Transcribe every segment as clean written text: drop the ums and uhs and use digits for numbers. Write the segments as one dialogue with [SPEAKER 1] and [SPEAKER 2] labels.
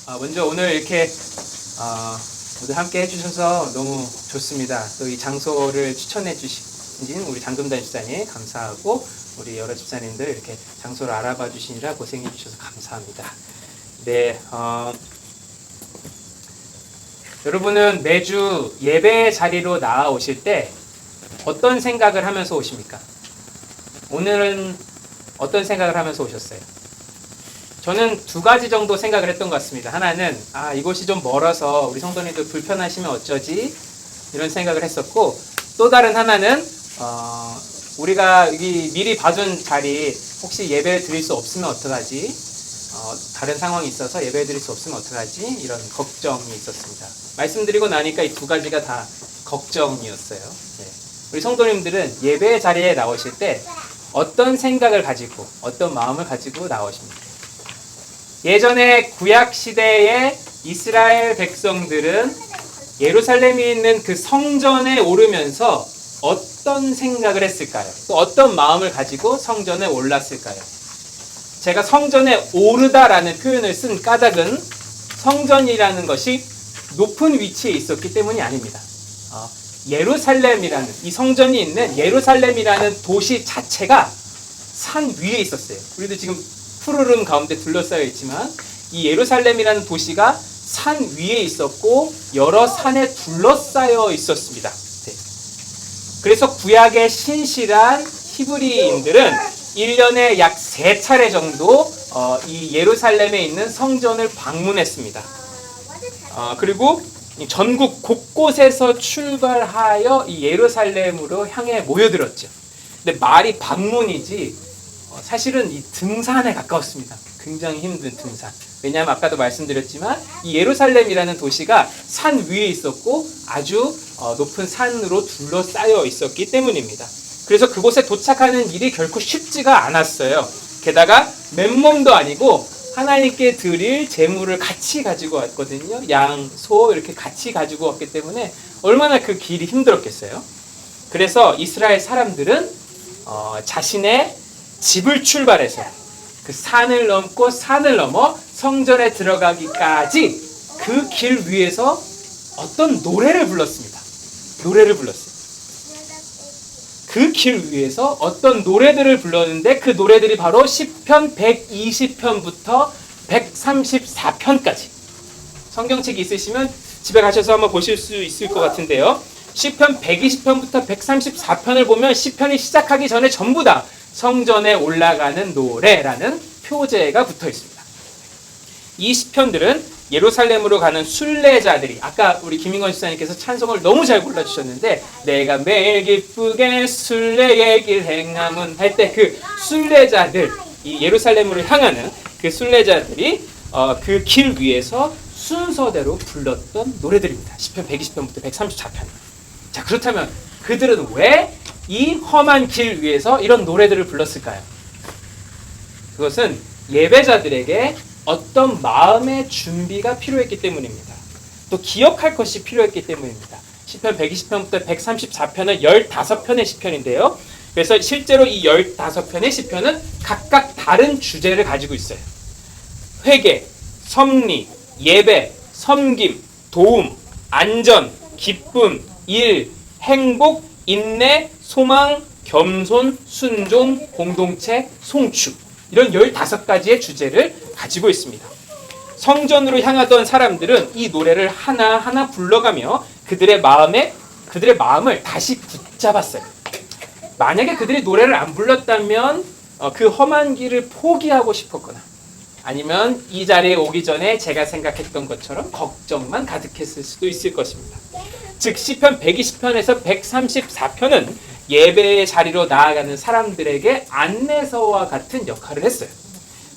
[SPEAKER 1] 먼저 오늘 이렇게 모두 함께 해주셔서 너무 좋습니다. 또 이 장소를 추천해 주신 우리 장금단 집사님 감사하고 우리 여러 집사님들 이렇게 장소를 알아봐 주시느라 고생해 주셔서 감사합니다. 네, 여러분은 매주 예배 자리로 나오실 때 어떤 생각을 하면서 오십니까? 오늘은 어떤 생각을 하면서 오셨어요? 저는 두 가지 정도 생각을 했던 것 같습니다. 하나는 이곳이 좀 멀어서 우리 성도님들 불편하시면 어쩌지? 이런 생각을 했었고, 또 다른 하나는 우리가 여기 미리 봐준 자리 혹시 예배 드릴 수 없으면 어떡하지? 다른 상황이 있어서 예배 드릴 수 없으면 어떡하지? 이런 걱정이 있었습니다. 말씀드리고 나니까 이 두 가지가 다 걱정이었어요. 네. 우리 성도님들은 예배 자리에 나오실 때 어떤 생각을 가지고 어떤 마음을 가지고 나오십니까? 예전에 구약 시대의 이스라엘 백성들은 예루살렘에 있는 그 성전에 오르면서 어떤 생각을 했을까요? 또 어떤 마음을 가지고 성전에 올랐을까요? 제가 성전에 오르다라는 표현을 쓴 까닭은 성전이라는 것이 높은 위치에 있었기 때문이 아닙니다. 예루살렘이라는 이 성전이 있는 예루살렘이라는 도시 자체가 산 위에 있었어요. 우리도 지금 푸르른 가운데 둘러싸여 있지만 이 예루살렘이라는 도시가 산 위에 있었고 여러 산에 둘러싸여 있었습니다. 네. 그래서 구약의 신실한 히브리인들은 1년에 약 3차례 정도 이 예루살렘에 있는 성전을 방문했습니다. 그리고 전국 곳곳에서 출발하여 이 예루살렘으로 향해 모여들었죠. 근데 말이 방문이지 사실은 이 등산에 가까웠습니다. 굉장히 힘든 등산. 왜냐하면 아까도 말씀드렸지만 이 예루살렘이라는 도시가 산 위에 있었고 아주 높은 산으로 둘러싸여 있었기 때문입니다. 그래서 그곳에 도착하는 일이 결코 쉽지가 않았어요. 게다가 맨몸도 아니고 하나님께 드릴 제물을 같이 가지고 왔거든요. 양, 소 이렇게 같이 가지고 왔기 때문에 얼마나 그 길이 힘들었겠어요. 그래서 이스라엘 사람들은 자신의 집을 출발해서 그 산을 넘고 산을 넘어 성전에 들어가기까지 그 길 위에서 어떤 노래를 불렀습니다. 노래를 불렀어요. 그 길 위에서 어떤 노래들을 불렀는데 그 노래들이 바로 시편 120편부터 134편까지. 성경책이 있으시면 집에 가셔서 한번 보실 수 있을 것 같은데요. 시편 120편부터 134편을 보면 시편이 시작하기 전에 전부 다 성전에 올라가는 노래라는 표제가 붙어 있습니다. 이 시편들은 예루살렘으로 가는 순례자들이, 아까 우리 김인건 집사님께서 찬송을 너무 잘 골라주셨는데 내가 매일 기쁘게 순례의 길 행함은 할 때 그 순례자들, 이 예루살렘으로 향하는 그 순례자들이 그 길 위에서 순서대로 불렀던 노래들입니다. 시편 120편부터 134편. 자, 그렇다면 그들은 왜 이 험한 길 위에서 이런 노래들을 불렀을까요? 그것은 예배자들에게 어떤 마음의 준비가 필요했기 때문입니다. 또 기억할 것이 필요했기 때문입니다. 시편 120편부터 134편은 15편의 시편인데요. 그래서 실제로 이 15편의 시편은 각각 다른 주제를 가지고 있어요. 회개, 섭리, 예배, 섬김, 도움, 안전, 기쁨, 일, 행복, 인내, 소망, 겸손, 순종, 공동체, 송축, 이런 15가지의 주제를 가지고 있습니다. 성전으로 향하던 사람들은 이 노래를 하나하나 불러가며 그들의 마음을 다시 붙잡았어요. 만약에 그들이 노래를 안 불렀다면 그 험한 길을 포기하고 싶었거나 아니면 이 자리에 오기 전에 제가 생각했던 것처럼 걱정만 가득했을 수도 있을 것입니다. 즉 시편 120편에서 134편은 예배의 자리로 나아가는 사람들에게 안내서와 같은 역할을 했어요.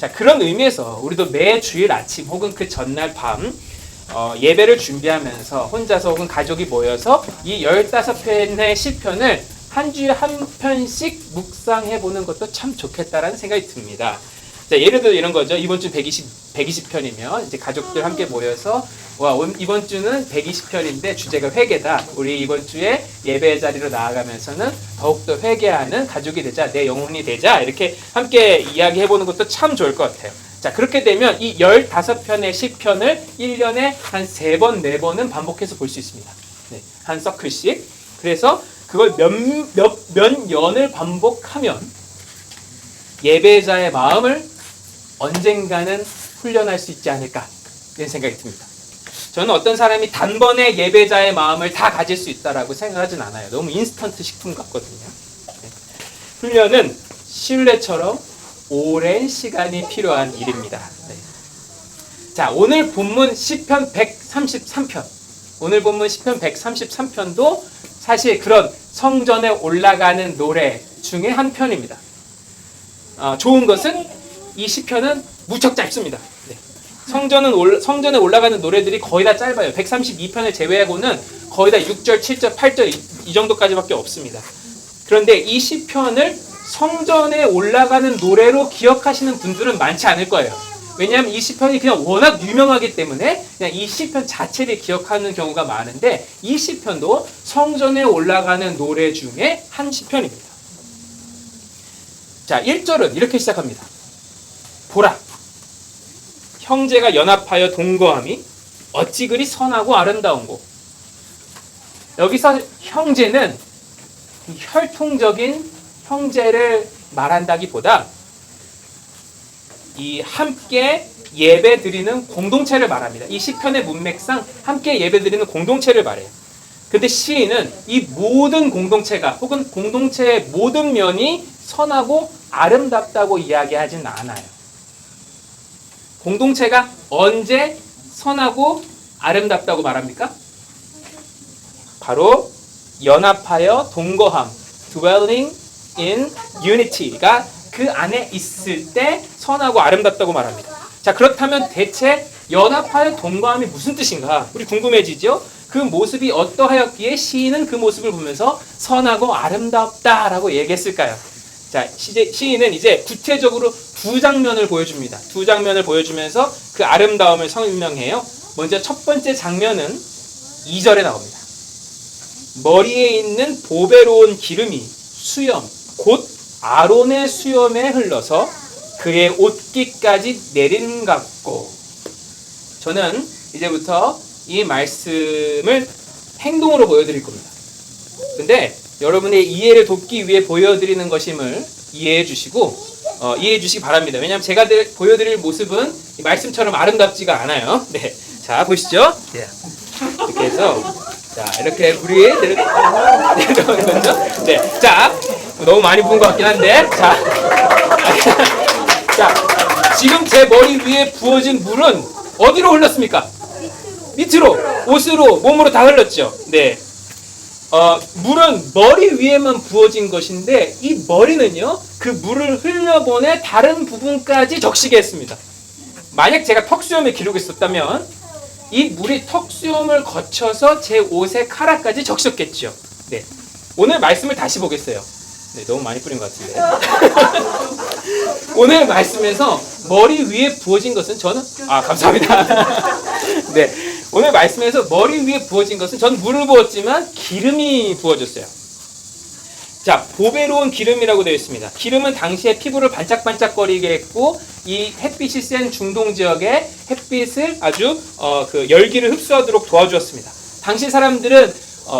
[SPEAKER 1] 자, 그런 의미에서 우리도 매 주일 아침 혹은 그 전날 밤 예배를 준비하면서 혼자서 혹은 가족이 모여서 이 15편의 시편을 한 주에 한 편씩 묵상해보는 것도 참 좋겠다라는 생각이 듭니다. 자, 예를 들어 이런 거죠. 이번 주 120편이면 이제 가족들 함께 모여서 이번 주는 120편인데 주제가 회개다. 우리 이번 주에 예배 자리로 나아가면서는 더욱더 회개하는 가족이 되자, 내 영혼이 되자, 이렇게 함께 이야기해보는 것도 참 좋을 것 같아요. 자, 그렇게 되면 이 15편의 시편을 1년에 한 3번, 4번은 반복해서 볼 수 있습니다. 네, 한 서클씩. 그래서 그걸 몇 년을 반복하면 예배자의 마음을 언젠가는 훈련할 수 있지 않을까 이런 생각이 듭니다. 저는 어떤 사람이 단번에 예배자의 마음을 다 가질 수 있다라고 생각하진 않아요. 너무 인스턴트 식품 같거든요. 네. 훈련은 신뢰처럼 오랜 시간이 필요한 일입니다. 네. 자, 오늘 본문 시편 133편. 오늘 본문 시편 133편도 사실 그런 성전에 올라가는 노래 중에 한 편입니다. 좋은 것은 이 시편은 무척 짧습니다. 네. 성전에 올라가는 노래들이 거의 다 짧아요. 132편을 제외하고는 거의 다 6절, 7절, 8절 이 정도까지밖에 없습니다. 그런데 이 시편을 성전에 올라가는 노래로 기억하시는 분들은 많지 않을 거예요. 왜냐하면 이 시편이 그냥 워낙 유명하기 때문에 그냥 이 시편 자체를 기억하는 경우가 많은데 이 시편도 성전에 올라가는 노래 중에 한 시편입니다. 자, 1절은 이렇게 시작합니다. 보라, 형제가 연합하여 동거함이 어찌 그리 선하고 아름다운고. 여기서 형제는 혈통적인 형제를 말한다기보다 이 함께 예배드리는 공동체를 말합니다. 이 시편의 문맥상 함께 예배드리는 공동체를 말해요. 근데 시인은 이 모든 공동체가 혹은 공동체의 모든 면이 선하고 아름답다고 이야기하진 않아요. 공동체가 언제 선하고 아름답다고 말합니까? 바로 연합하여 동거함, dwelling in unity가 그 안에 있을 때 선하고 아름답다고 말합니다. 자, 그렇다면 대체 연합하여 동거함이 무슨 뜻인가? 우리 궁금해지죠? 그 모습이 어떠하였기에 시인은 그 모습을 보면서 선하고 아름답다라고 얘기했을까요? 자, 시인은 이제 구체적으로 두 장면을 보여줍니다. 두 장면을 보여주면서 그 아름다움을 설명해요. 먼저 첫 번째 장면은 2절에 나옵니다. 머리에 있는 보배로운 기름이 수염, 곧 아론의 수염에 흘러서 그의 옷깃까지 내린 같고. 저는 이제부터 이 말씀을 행동으로 보여드릴 겁니다. 근데 여러분의 이해를 돕기 위해 보여드리는 것임을 이해해 주시고 이해해 주시기 바랍니다. 왜냐하면 제가 보여드릴 모습은 이 말씀처럼 아름답지가 않아요. 네, 자 보시죠. 네. 이렇게 해서 자 이렇게 불이 내려오는 거죠. 네, 자 너무 많이 부은 것 같긴 한데 자 지금 제 머리 위에 부어진 물은 어디로 흘렀습니까? 밑으로, 옷으로, 몸으로 다 흘렀죠. 네. 물은 머리 위에만 부어진 것인데 이 머리는요 그 물을 흘려보내 다른 부분까지 적시게 했습니다. 만약 제가 턱수염에 기르고 있었다면 이 물이 턱수염을 거쳐서 제 옷의 카라까지 적셨겠죠. 네. 오늘 말씀을 다시 보겠어요. 네, 너무 많이 뿌린 것 같은데. 오늘 말씀에서 머리 위에 부어진 것은 저는 감사합니다. 네. 오늘 말씀에서 머리 위에 부어진 것은 전 물을 부었지만 기름이 부어졌어요. 자, 보배로운 기름이라고 되어 있습니다. 기름은 당시에 피부를 반짝반짝거리게 했고 이 햇빛이 센 중동 지역에 햇빛을 아주 그 열기를 흡수하도록 도와주었습니다. 당시 사람들은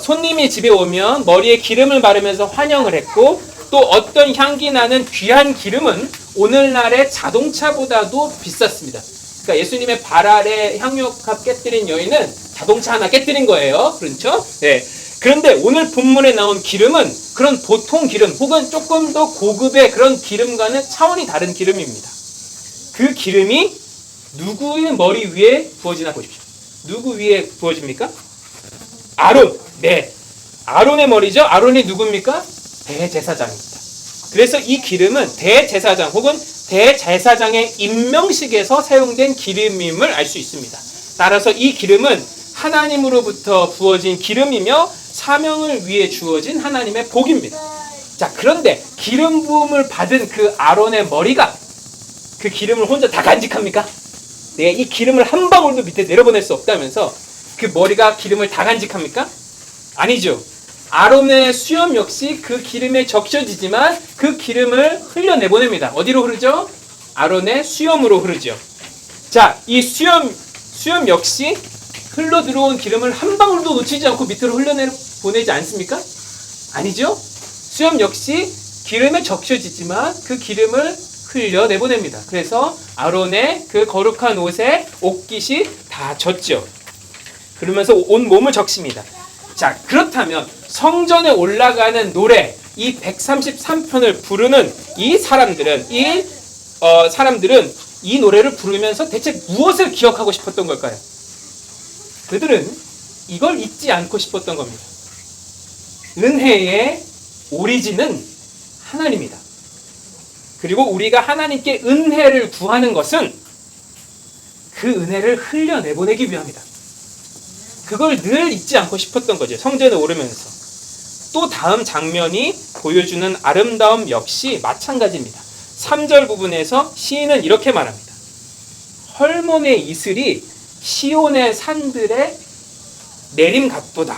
[SPEAKER 1] 손님이 집에 오면 머리에 기름을 바르면서 환영을 했고 또 어떤 향기 나는 귀한 기름은 오늘날의 자동차보다도 비쌌습니다. 그러니까 예수님의 발 아래 향유값 깨뜨린 여인은 자동차 하나 깨뜨린 거예요. 그렇죠? 네. 그런데 오늘 본문에 나온 기름은 그런 보통 기름 혹은 조금 더 고급의 그런 기름과는 차원이 다른 기름입니다. 그 기름이 누구의 머리 위에 부어지나 보십시오. 누구 위에 부어집니까? 아론. 네. 아론의 머리죠. 아론이 누굽니까? 대제사장입니다. 그래서 이 기름은 대제사장 혹은 대제사장의 임명식에서 사용된 기름임을 알 수 있습니다. 따라서 이 기름은 하나님으로부터 부어진 기름이며 사명을 위해 주어진 하나님의 복입니다. 자, 그런데 기름 부음을 받은 그 아론의 머리가 그 기름을 혼자 다 간직합니까? 내가 이 기름을 한 방울도 밑에 내려보낼 수 없다면서 그 머리가 기름을 다 간직합니까? 아니죠. 아론의 수염 역시 그 기름에 적셔지지만 그 기름을 흘려내보냅니다. 어디로 흐르죠? 아론의 수염으로 흐르죠. 자, 이 수염 역시 흘러 들어온 기름을 한 방울도 놓치지 않고 밑으로 흘려보내지 않습니까? 아니죠? 수염 역시 기름에 적셔지지만 그 기름을 흘려 내보냅니다. 그래서 아론의 그 거룩한 옷에 옷깃이 다 젖죠. 그러면서 온 몸을 적십니다. 자, 그렇다면 성전에 올라가는 노래, 이 133편을 부르는 이 사람들은 이 노래를 부르면서 대체 무엇을 기억하고 싶었던 걸까요? 그들은 이걸 잊지 않고 싶었던 겁니다. 은혜의 오리진은 하나님이다. 그리고 우리가 하나님께 은혜를 구하는 것은 그 은혜를 흘려내보내기 위함이다. 그걸 늘 잊지 않고 싶었던 거죠. 성전에 오르면서. 또 다음 장면이 보여주는 아름다움 역시 마찬가지입니다. 3절 부분에서 시인은 이렇게 말합니다. 헐몬의 이슬이 시온의 산들에 내림 같도다.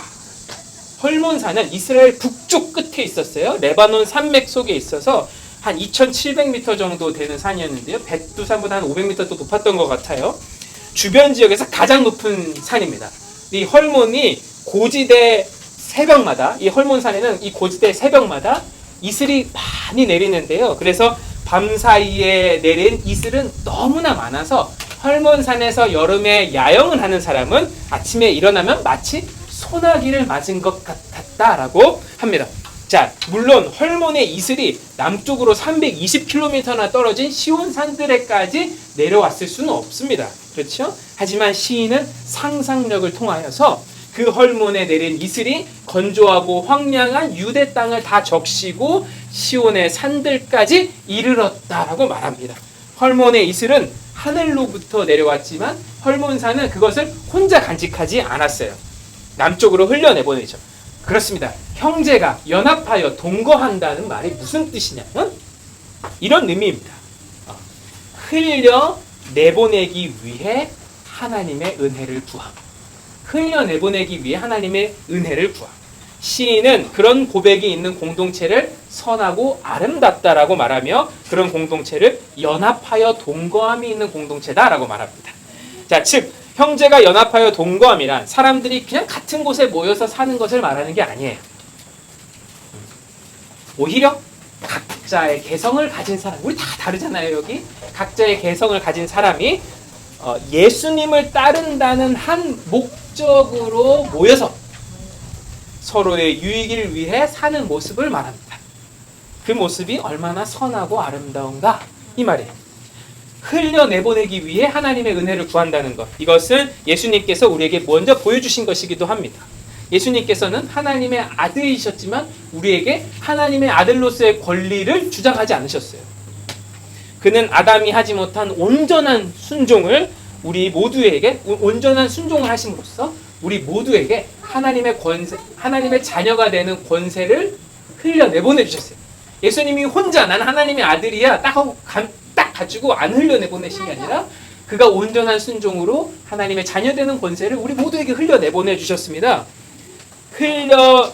[SPEAKER 1] 헐몬산은 이스라엘 북쪽 끝에 있었어요. 레바논 산맥 속에 있어서 한 2,700m 정도 되는 산이었는데요. 백두산보다 한 500m 또 높았던 것 같아요. 주변 지역에서 가장 높은 산입니다. 이 헐몬이 고지대 새벽마다, 이 헐몬산에는 이 고지대 새벽마다 이슬이 많이 내리는데요. 그래서 밤사이에 내린 이슬은 너무나 많아서 헐몬산에서 여름에 야영을 하는 사람은 아침에 일어나면 마치 소나기를 맞은 것 같았다라고 합니다. 자, 물론 헐몬의 이슬이 남쪽으로 320km나 떨어진 시온 산들에까지 내려왔을 수는 없습니다. 그렇죠? 하지만 시인은 상상력을 통하여서 그 헐몬에 내린 이슬이 건조하고 황량한 유대 땅을 다 적시고 시온의 산들까지 이르렀다라고 말합니다. 헐몬의 이슬은 하늘로부터 내려왔지만 헐몬산은 그것을 혼자 간직하지 않았어요. 남쪽으로 흘려내보내죠. 그렇습니다. 형제가 연합하여 동거한다는 말이 무슨 뜻이냐면 이런 의미입니다. 흘려내보내기 위해 하나님의 은혜를 구함. 흘려내보내기 위해 하나님의 은혜를 구함. 시인은 그런 고백이 있는 공동체를 선하고 아름답다라고 말하며 그런 공동체를 연합하여 동거함이 있는 공동체다라고 말합니다. 자, 즉 형제가 연합하여 동거함이란 사람들이 그냥 같은 곳에 모여서 사는 것을 말하는 게 아니에요. 오히려 각자의 개성을 가진 사람, 우리 다 다르잖아요. 여기 각자의 개성을 가진 사람이 예수님을 따른다는 한 목적으로 모여서 서로의 유익을 위해 사는 모습을 말합니다. 그 모습이 얼마나 선하고 아름다운가 이 말이에요. 흘려내보내기 위해 하나님의 은혜를 구한다는 것, 이것은 예수님께서 우리에게 먼저 보여주신 것이기도 합니다. 예수님께서는 하나님의 아들이셨지만 우리에게 하나님의 아들로서의 권리를 주장하지 않으셨어요. 그는 아담이 하지 못한 온전한 순종을 우리 모두에게, 온전한 순종을 하심으로써 우리 모두에게 하나님의 권세, 하나님의 자녀가 되는 권세를 흘려내보내 주셨어요. 예수님이 혼자 난 하나님의 아들이야 딱 가지고 안 흘려내보내신 게 아니라 그가 온전한 순종으로 하나님의 자녀 되는 권세를 우리 모두에게 흘려내보내 주셨습니다.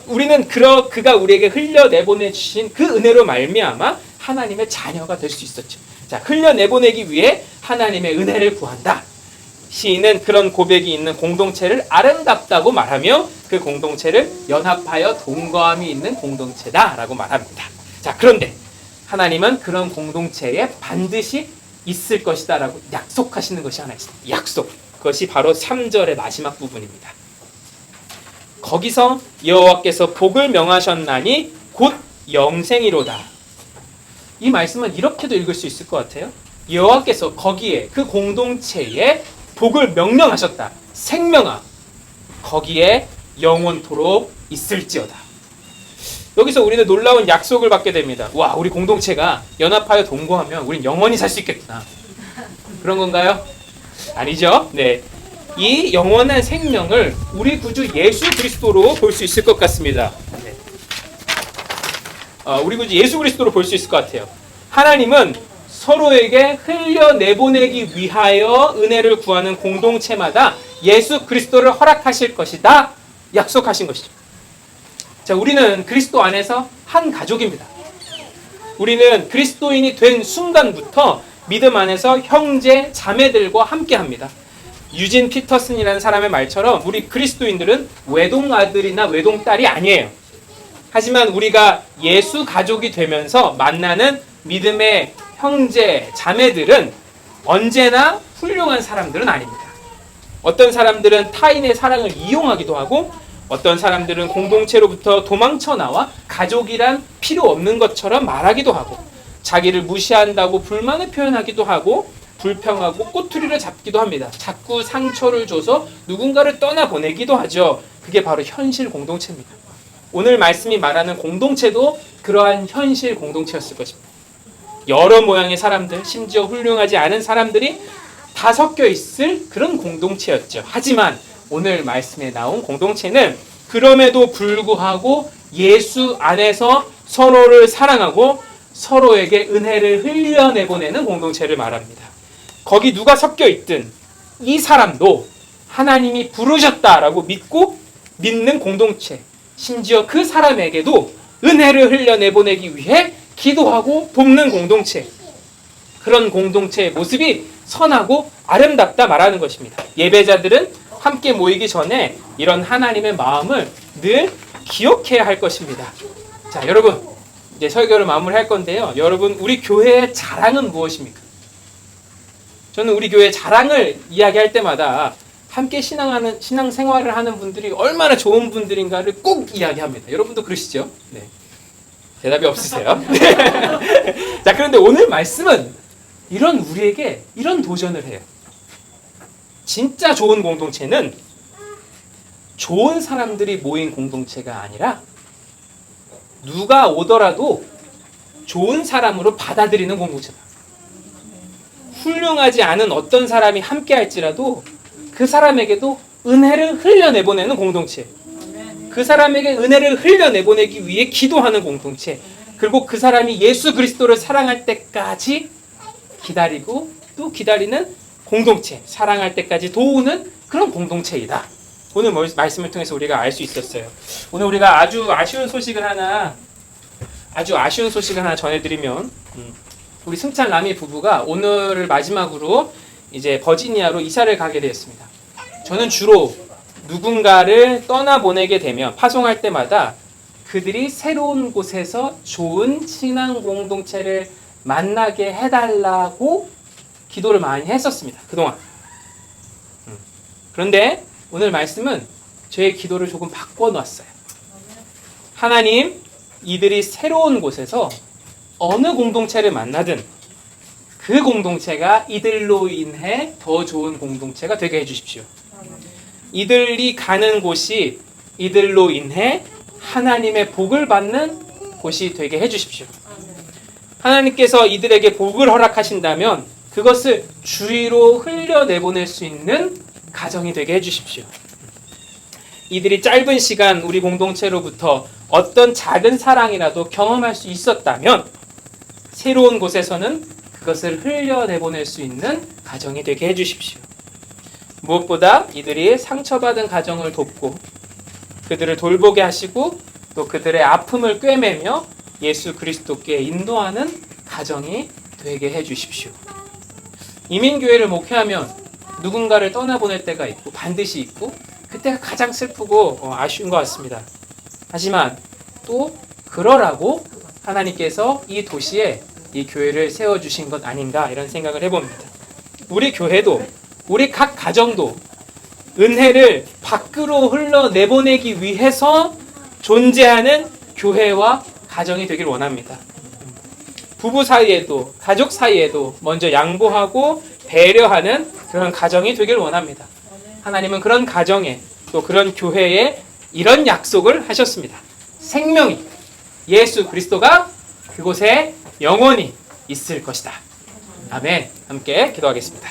[SPEAKER 1] 우리는 그가 우리에게 흘려내보내 주신 그 은혜로 말미암아 하나님의 자녀가 될 수 있었죠. 자, 흘려내보내기 위해 하나님의 은혜를 구한다. 시인은 그런 고백이 있는 공동체를 아름답다고 말하며 그 공동체를 연합하여 동거함이 있는 공동체다라고 말합니다. 자, 그런데 하나님은 그런 공동체에 반드시 있을 것이다라고 약속하시는 것이 하나 있습니다. 약속. 그것이 바로 3절의 마지막 부분입니다. 거기서 여호와께서 복을 명하셨나니 곧 영생이로다. 이 말씀은 이렇게도 읽을 수 있을 것 같아요. 여호와께서 거기에 그 공동체에 복을 명령하셨다. 생명아, 거기에 영원토록 있을지어다. 여기서 우리는 놀라운 약속을 받게 됩니다. 와, 우리 공동체가 연합하여 동거하면 우린 영원히 살 수 있겠구나. 그런 건가요? 아니죠. 네, 이 영원한 생명을 우리 구주 예수 그리스도로 볼 수 있을 것 같습니다. 네. 우리 구주 예수 그리스도로 볼 수 있을 것 같아요. 하나님은 서로에게 흘려내보내기 위하여 은혜를 구하는 공동체마다 예수 그리스도를 허락하실 것이다 약속하신 것이죠. 자, 우리는 그리스도 안에서 한 가족입니다. 우리는 그리스도인이 된 순간부터 믿음 안에서 형제, 자매들과 함께합니다. 유진 피터슨이라는 사람의 말처럼 우리 그리스도인들은 외동아들이나 외동딸이 아니에요. 하지만 우리가 예수 가족이 되면서 만나는 믿음의 형제, 자매들은 언제나 훌륭한 사람들은 아닙니다. 어떤 사람들은 타인의 사랑을 이용하기도 하고 어떤 사람들은 공동체로부터 도망쳐 나와 가족이란 필요 없는 것처럼 말하기도 하고 자기를 무시한다고 불만을 표현하기도 하고 불평하고 꼬투리를 잡기도 합니다. 자꾸 상처를 줘서 누군가를 떠나보내기도 하죠. 그게 바로 현실 공동체입니다. 오늘 말씀이 말하는 공동체도 그러한 현실 공동체였을 것입니다. 여러 모양의 사람들, 심지어 훌륭하지 않은 사람들이 다 섞여 있을 그런 공동체였죠. 하지만 오늘 말씀에 나온 공동체는 그럼에도 불구하고 예수 안에서 서로를 사랑하고 서로에게 은혜를 흘려내보내는 공동체를 말합니다. 거기 누가 섞여 있든 이 사람도 하나님이 부르셨다라고 믿고 믿는 공동체, 심지어 그 사람에게도 은혜를 흘려내보내기 위해 기도하고 돕는 공동체, 그런 공동체의 모습이 선하고 아름답다 말하는 것입니다. 예배자들은 함께 모이기 전에 이런 하나님의 마음을 늘 기억해야 할 것입니다. 자, 여러분, 이제 설교를 마무리할 건데요. 여러분, 우리 교회의 자랑은 무엇입니까? 저는 우리 교회의 자랑을 이야기할 때마다 함께 신앙생활을 하는 분들이 얼마나 좋은 분들인가를 꼭 이야기합니다. 여러분도 그러시죠? 네. 대답이 없으세요? 자, 그런데 오늘 말씀은 이런 우리에게 이런 도전을 해요. 진짜 좋은 공동체는 좋은 사람들이 모인 공동체가 아니라 누가 오더라도 좋은 사람으로 받아들이는 공동체다. 훌륭하지 않은 어떤 사람이 함께 할지라도 그 사람에게도 은혜를 흘려내보내는 공동체, 그 사람에게 은혜를 흘려내보내기 위해 기도하는 공동체, 그리고 그 사람이 예수 그리스도를 사랑할 때까지 기다리고 또 기다리는 공동체, 사랑할 때까지 도우는 그런 공동체이다. 오늘 말씀을 통해서 우리가 알 수 있었어요. 오늘 우리가 아주 아쉬운 소식을 하나 전해드리면, 우리 승찬 라미 부부가 오늘을 마지막으로 이제 버지니아로 이사를 가게 되었습니다. 저는 주로 누군가를 떠나보내게 되면 파송할 때마다 그들이 새로운 곳에서 좋은 신앙 공동체를 만나게 해달라고 기도를 많이 했었습니다. 그동안. 그런데 오늘 말씀은 저의 기도를 조금 바꿔놨어요. 하나님, 이들이 새로운 곳에서 어느 공동체를 만나든 그 공동체가 이들로 인해 더 좋은 공동체가 되게 해주십시오. 이들이 가는 곳이 이들로 인해 하나님의 복을 받는 곳이 되게 해주십시오. 하나님께서 이들에게 복을 허락하신다면 그것을 주위로 흘려내보낼 수 있는 가정이 되게 해주십시오. 이들이 짧은 시간 우리 공동체로부터 어떤 작은 사랑이라도 경험할 수 있었다면 새로운 곳에서는 그것을 흘려내보낼 수 있는 가정이 되게 해주십시오. 무엇보다 이들이 상처받은 가정을 돕고 그들을 돌보게 하시고 또 그들의 아픔을 꿰매며 예수 그리스도께 인도하는 가정이 되게 해주십시오. 이민교회를 목회하면 누군가를 떠나보낼 때가 있고 반드시 있고 그때가 가장 슬프고 아쉬운 것 같습니다. 하지만 또 그러라고 하나님께서 이 도시에 이 교회를 세워주신 것 아닌가 이런 생각을 해봅니다. 우리 교회도 우리 각 가정도 은혜를 밖으로 흘러내보내기 위해서 존재하는 교회와 가정이 되길 원합니다. 부부 사이에도 가족 사이에도 먼저 양보하고 배려하는 그런 가정이 되길 원합니다. 하나님은 그런 가정에 또 그런 교회에 이런 약속을 하셨습니다. 생명이 예수 그리스도가 그곳에 영원히 있을 것이다. 아멘. 함께 기도하겠습니다.